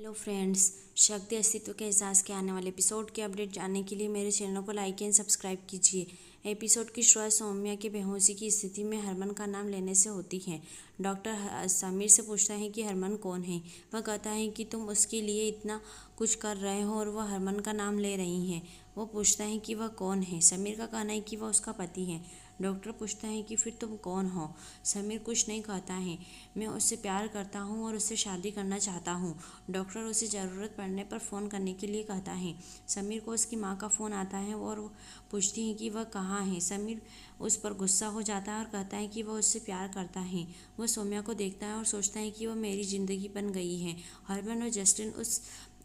Hello friends, शक्ति अस्तित्व के एहसास के आने वाले एपिसोड के अपडेट जानने के लिए मेरे चैनल को लाइक एंड सब्सक्राइब कीजिए। एपिसोड की शुरुआत सौम्या के बेहोशी की स्थिति में हरमन का नाम लेने से होती है। डॉक्टर समीर से पूछता है कि हरमन कौन है। वह कहता है कि तुम उसके लिए इतना कुछ कर रहे हो और वह हरमन का नाम ले रही हैं। वो पूछता है कि वह कौन है। समीर का कहना है कि वह उसका पति है। डॉक्टर पूछता है कि फिर तुम कौन हो। समीर कुछ नहीं कहता है। मैं उससे प्यार करता हूँ और उससे शादी करना चाहता हूँ। डॉक्टर उसे ज़रूरत पड़ने पर फ़ोन करने के लिए कहता है। समीर को उसकी माँ का फ़ोन आता है और वो पूछती है कि वह कहाँ है। समीर उस पर गुस्सा हो जाता है और कहता है कि वह उससे प्यार करता है। वह सौम्या को देखता है और सोचता है कि वह मेरी ज़िंदगी बन गई है। हरमन और जस्टिन उस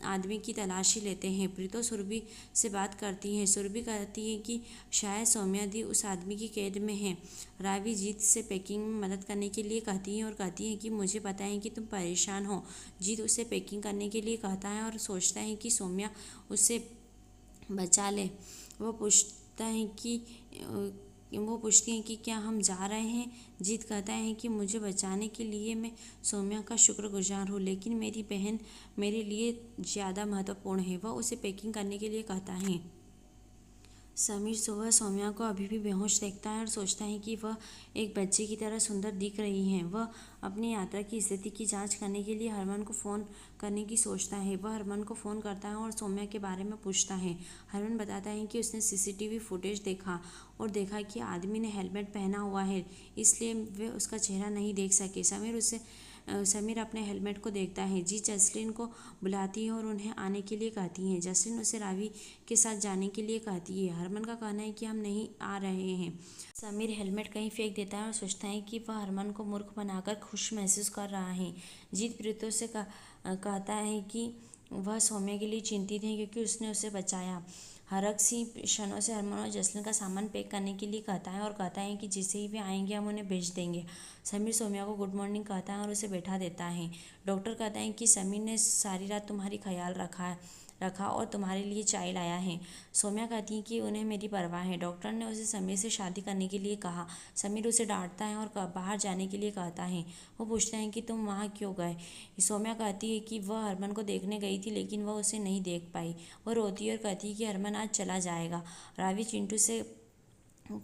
आदमी की तलाशी लेते हैं। प्रीतो सुरभि से बात करती है। सुरभि कहती है कि शायद सौम्या दी उस आदमी की कैद में है। रावी जीत से पैकिंग में मदद करने के लिए कहती है और कहती है कि मुझे पता है कि तुम परेशान हो। जीत उसे पैकिंग करने के लिए कहता है और सोचता है कि सौम्या उसे बचा ले। वो पूछता है कि वो पूछती हैं कि क्या हम जा रहे हैं। जीत कहता है कि मुझे बचाने के लिए मैं सौम्या का शुक्रगुजार हूँ, लेकिन मेरी बहन मेरे लिए ज़्यादा महत्वपूर्ण है। वह उसे पैकिंग करने के लिए कहता है। समीर सुबह सौम्या को अभी भी बेहोश देखता है और सोचता है कि वह एक बच्चे की तरह सुंदर दिख रही हैं। वह अपनी यात्रा की स्थिति की जांच करने के लिए हरमन को फ़ोन करने की सोचता है। वह हरमन को फ़ोन करता है और सौम्या के बारे में पूछता है। हरमन बताता है कि उसने सीसीटीवी फुटेज देखा और देखा कि आदमी ने हेलमेट पहना हुआ है, इसलिए वे उसका चेहरा नहीं देख सके। समीर अपने हेलमेट को देखता है। जी जसलीन को बुलाती है और उन्हें आने के लिए कहती है। जसलीन उसे रावी के साथ जाने के लिए कहती है। हरमन का कहना है कि हम नहीं आ रहे हैं। समीर हेलमेट कहीं फेंक देता है और सोचता है कि वह हरमन को मूर्ख बनाकर खुश महसूस कर रहा है। जीत प्रीतो से कहता है कि वह सौम्या के लिए चिंतित है क्योंकि उसने उसे बचाया। हरक सी क्षणों से हरमन और जसलीन का सामान पैक करने के लिए कहता है और कहता है कि जैसे ही वे आएंगे हम उन्हें भेज देंगे। समीर सौम्या को गुड मॉर्निंग कहता है और उसे बैठा देता है। डॉक्टर कहता है कि समीर ने सारी रात तुम्हारी ख्याल रखा और तुम्हारे लिए चाय लाया है। सौम्या कहती है कि उन्हें मेरी परवाह है। डॉक्टर ने उसे समीर से शादी करने के लिए कहा। समीर उसे डांटता है और बाहर जाने के लिए कहता है। वो पूछता है कि तुम वहाँ क्यों गए। सौम्या कहती है कि वह हरमन को देखने गई थी लेकिन वह उसे नहीं देख पाई। वह रोती है और कहती है कि हरमन आज चला जाएगा। रावी चिंटू से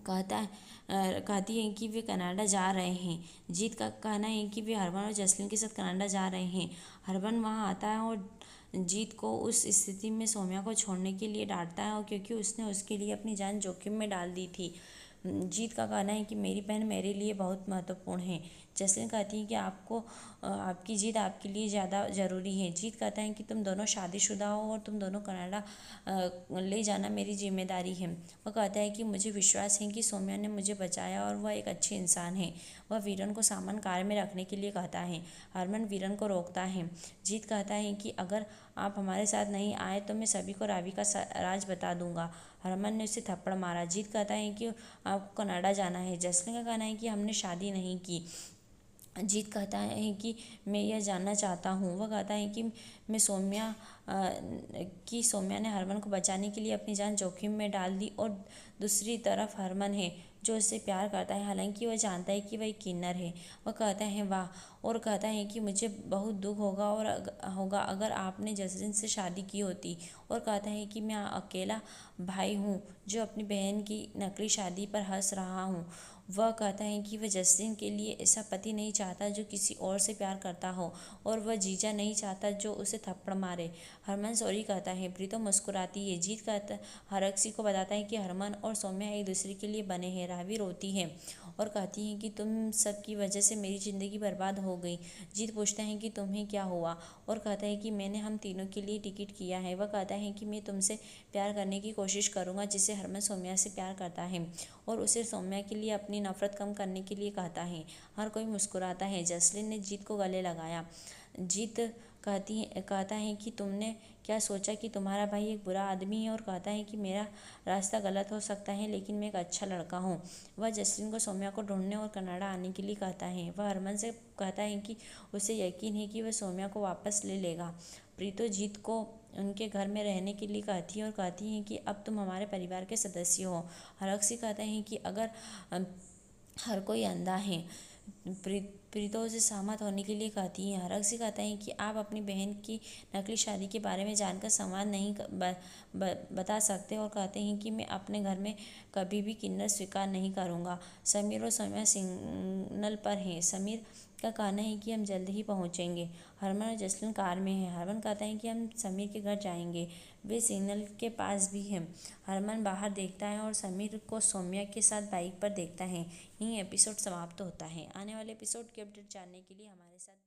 कहती है कि वे कनाडा जा रहे हैं। जीत का कहना है कि वे हरमन और जसलीन के साथ कनाडा जा रहे हैं। हरमन वहाँ आता है और जीत को उस स्थिति में सौम्या को छोड़ने के लिए डांटता है और क्योंकि उसने उसके लिए अपनी जान जोखिम में डाल दी थी। जीत का कहना है कि मेरी बहन मेरे लिए बहुत महत्वपूर्ण है। जसलीन कहती है कि आपकी जीत आपके लिए ज़्यादा ज़रूरी है। जीत कहता है कि तुम दोनों शादीशुदा हो और तुम दोनों कनाडा ले जाना मेरी जिम्मेदारी है। वह कहता है कि मुझे विश्वास है कि सौम्या ने मुझे बचाया और वह एक अच्छी इंसान है। वह वीरन को सामान कार में रखने के लिए कहता है। हरमन वीरन को रोकता है। जीत कहता है कि अगर आप हमारे साथ नहीं आए तो मैं सभी को रावी का राज बता दूंगा। हरमन ने उसे थप्पड़ मारा। जीत कहता है कि आपको कनाडा जाना है। जसलीन का कहना है कि हमने शादी नहीं की। जीत कहता है कि मैं यह जानना चाहता हूँ। वह कहता है कि सौम्या ने हरमन को बचाने के लिए अपनी जान जोखिम में डाल दी और दूसरी तरफ हरमन है जो उससे प्यार करता है, हालांकि वह जानता है कि वह एक किन्नर है। वह कहता है वाह, और कहता है कि मुझे बहुत दुख होगा अगर आपने जसलीन से शादी की होती। और कहता है कि मैं अकेला भाई हूँ जो अपनी बहन की नकली शादी पर हंस रहा हूँ। वह कहता है कि वह जसलीन के लिए ऐसा पति नहीं चाहता जो किसी और से प्यार करता हो और वह जीजा नहीं चाहता जो उसे थप्पड़ मारे। हरमन सॉरी कहता है। प्रीतो मुस्कुराती है। जीत कहता हरक्सी को बताता है कि हरमन और सौम्या एक दूसरे के लिए बने हैं। रावी रोती है और कहती है कि तुम सब की वजह से मेरी ज़िंदगी बर्बाद हो गई। जीत पूछता है कि तुम्हें क्या हुआ और कहता है कि मैंने हम तीनों के लिए टिकट किया है। वह कहता है कि मैं तुमसे प्यार करने की कोशिश करूँगा जिससे हरमन सौम्या से प्यार करता है और उसे सौम्या के लिए अपनी नफरत कम करने के लिए कहता है। हर कोई मुस्कुराता है। जसलीन ने जीत को गले लगाया। जीत कहता है कि तुमने क्या सोचा कि तुम्हारा भाई एक बुरा आदमी है, और कहता है कि मेरा रास्ता गलत हो सकता है लेकिन मैं एक अच्छा लड़का हूँ। वह जसलीन को सौम्या को ढूंढने और कनाडा आने के लिए कहता है। वह हरमन से कहता है कि उसे यकीन है कि वह सौम्या को वापस ले लेगा। प्रीतो जीत को उनके घर में रहने के लिए कहती है और कहती है कि अब तुम हमारे परिवार के सदस्य हो। हरक्सी कहता है कि अगर हर कोई अंधा है। प्रीतो उसे सहमत होने के लिए कहती है। रक्सी कहता है कि आप अपनी बहन की नकली शादी के बारे में जानकर संवाद नहीं बता सकते और कहते हैं कि मैं अपने घर में कभी भी किन्नर स्वीकार नहीं करूँगा। समीर और सौम्या सिग्नल पर हैं। समीर का कहना है कि हम जल्द ही पहुँचेंगे। हरमन और जसलीन कार में हैं। हरमन कहता है कि हम समीर के घर जाएंगे, वे सिग्नल के पास भी हैं। हरमन बाहर देखता है और समीर को सौम्या के साथ बाइक पर देखता है। यही एपिसोड समाप्त होता है। आने वाले एपिसोड की अपडेट जानने के लिए हमारे साथ